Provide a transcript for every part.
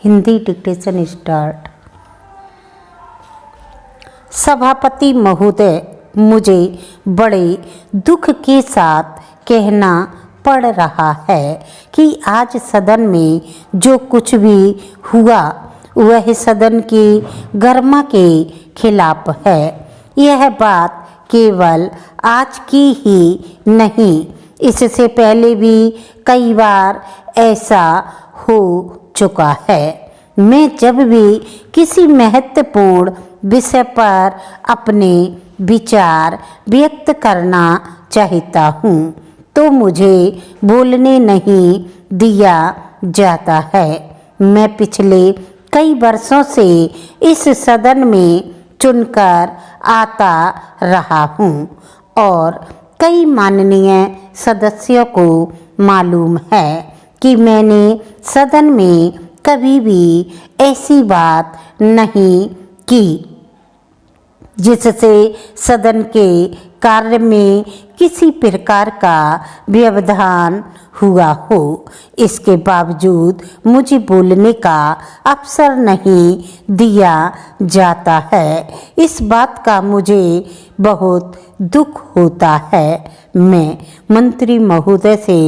Hindi dictation start. सभापति महोदय, मुझे बड़े दुख के साथ कहना पड़ रहा है कि आज सदन में जो कुछ भी हुआ वह सदन की गरिमा के खिलाफ है। यह बात केवल आज की ही नहीं, इससे पहले भी कई बार ऐसा हो चुका है। मैं जब भी किसी महत्वपूर्ण विषय पर अपने विचार व्यक्त करना चाहता हूँ तो मुझे बोलने नहीं दिया जाता है। मैं पिछले कई वर्षों से इस सदन में चुनकर आता रहा हूँ और कई माननीय सदस्यों को मालूम है कि मैंने सदन में कभी भी ऐसी बात नहीं की जिससे सदन के कार्य में किसी प्रकार का व्यवधान हुआ हो। इसके बावजूद मुझे बोलने का अवसर नहीं दिया जाता है। इस बात का मुझे बहुत दुख होता है। मैं मंत्री महोदय से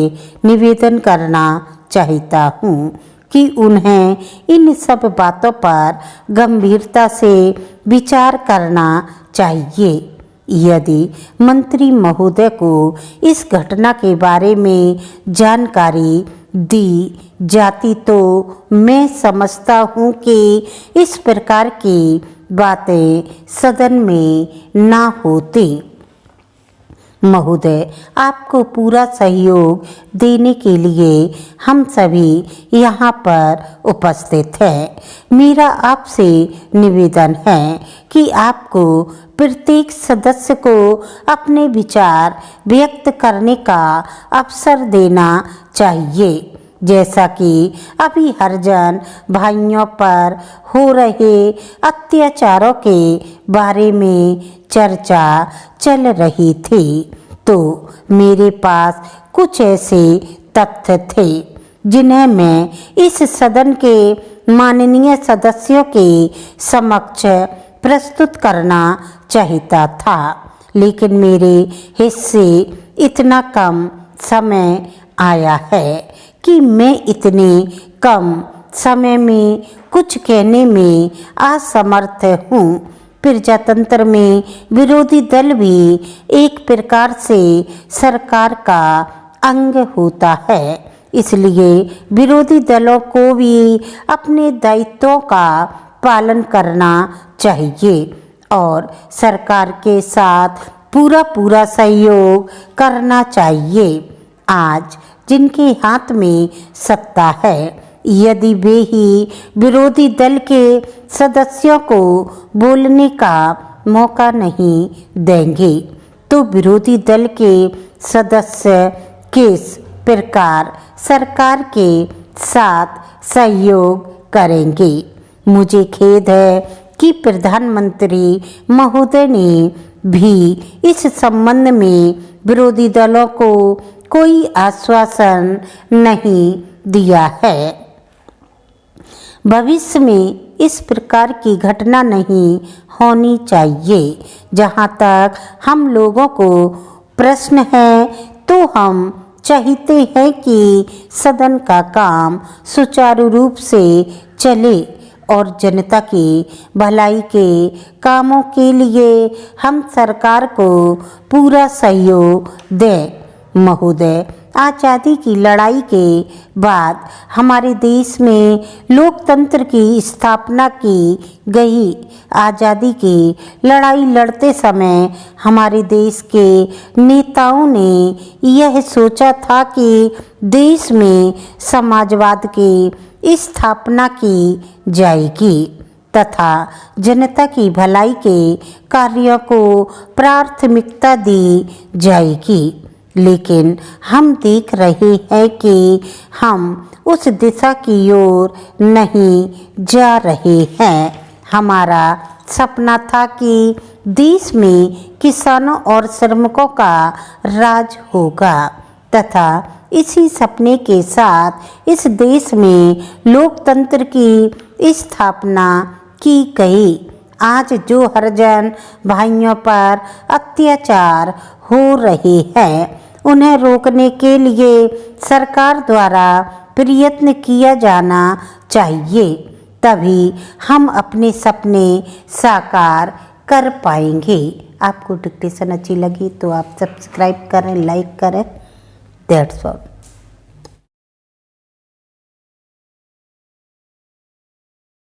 निवेदन करना चाहता हूँ कि उन्हें इन सब बातों पर गंभीरता से विचार करना चाहिए। यदि मंत्री महोदय को इस घटना के बारे में जानकारी दी जाती तो मैं समझता हूँ कि इस प्रकार की बातें सदन में ना होती। महोदय, आपको पूरा सहयोग देने के लिए हम सभी यहाँ पर उपस्थित हैं। मेरा आपसे निवेदन है कि आपको प्रत्येक सदस्य को अपने विचार व्यक्त करने का अवसर देना चाहिए। जैसा कि अभी हरिजन भाइयों पर हो रहे अत्याचारों के बारे में चर्चा चल रही थी तो मेरे पास कुछ ऐसे तथ्य थे जिन्हें मैं इस सदन के माननीय सदस्यों के समक्ष प्रस्तुत करना चाहता था, लेकिन मेरे हिस्से इतना कम समय आया है कि मैं इतने कम समय में कुछ कहने में असमर्थ हूँ। प्रजातंत्र में विरोधी दल भी एक प्रकार से सरकार का अंग होता है, इसलिए विरोधी दलों को भी अपने दायित्वों का पालन करना चाहिए और सरकार के साथ पूरा सहयोग करना चाहिए। आज जिनके हाथ में सत्ता है, यदि वे ही विरोधी दल के सदस्यों को बोलने का मौका नहीं देंगे तो विरोधी दल के सदस्य किस प्रकार सरकार के साथ सहयोग करेंगे। मुझे खेद है कि प्रधानमंत्री महोदय ने भी इस संबंध में विरोधी दलों को कोई आश्वासन नहीं दिया है। भविष्य में इस प्रकार की घटना नहीं होनी चाहिए। जहाँ तक हम लोगों को प्रश्न है तो हम चाहते हैं कि सदन का काम सुचारू रूप से चले और जनता की भलाई के कामों के लिए हम सरकार को पूरा सहयोग दें। महोदय, आज़ादी की लड़ाई के बाद हमारे देश में लोकतंत्र की स्थापना की गई। आज़ादी की लड़ाई लड़ते समय हमारे देश के नेताओं ने यह सोचा था कि देश में समाजवाद की स्थापना की जाएगी तथा जनता की भलाई के कार्यों को प्राथमिकता दी जाएगी, लेकिन हम देख रहे हैं कि हम उस दिशा की ओर नहीं जा रहे हैं। हमारा सपना था कि देश में किसानों और श्रमिकों का राज होगा तथा इसी सपने के साथ इस देश में लोकतंत्र की स्थापना की गई। आज जो हरिजन भाइयों पर अत्याचार हो रहे हैं, उन्हें रोकने के लिए सरकार द्वारा प्रयत्न किया जाना चाहिए। तभी हम अपने सपने साकार कर पाएंगे। आपको डिक्टेशन अच्छी लगी तो आप सब्सक्राइब करें, लाइक करें। That's all.